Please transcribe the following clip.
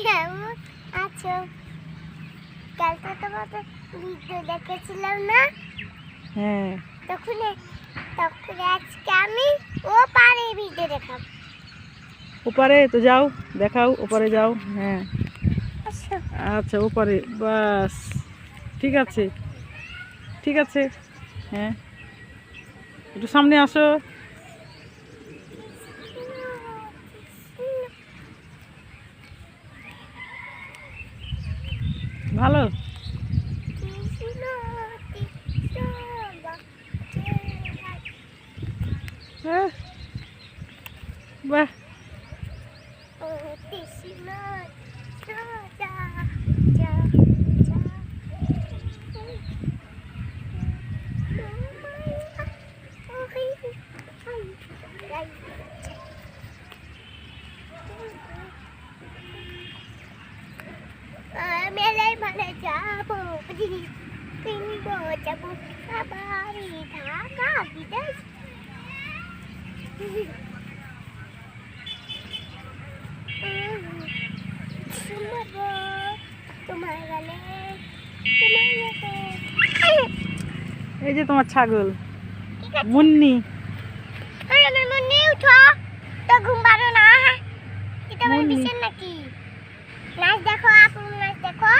কেমন আছো? কালকে তোমাদের ভিডিও দেখেছিলাম না? হ্যাঁ। তখন আজকে আমি ও পারে ভিডিও দেখাবো। ওপারে তো যাও, দেখাও, ওপারে যাও। হ্যাঁ আচ্ছা আচ্ছা, ওপারে বাস। ঠিক আছে, ঠিক আছে। হ্যাঁ, একটু সামনে আসো। ভালো। হ্যাঁ, বাহ। মেলায় মানে যাবো, কিনবো, যাবো বাড়ি ঢাকা বিদেশ। তোমার গালে এই যে তোমার ছাগল মুন্নি। মুন্নি উঠো, তো ঘুম পারো না। এটা আমার মুন্নি। বিছানা নাকি? নাচ দেখো, আপু নাচ দেখো।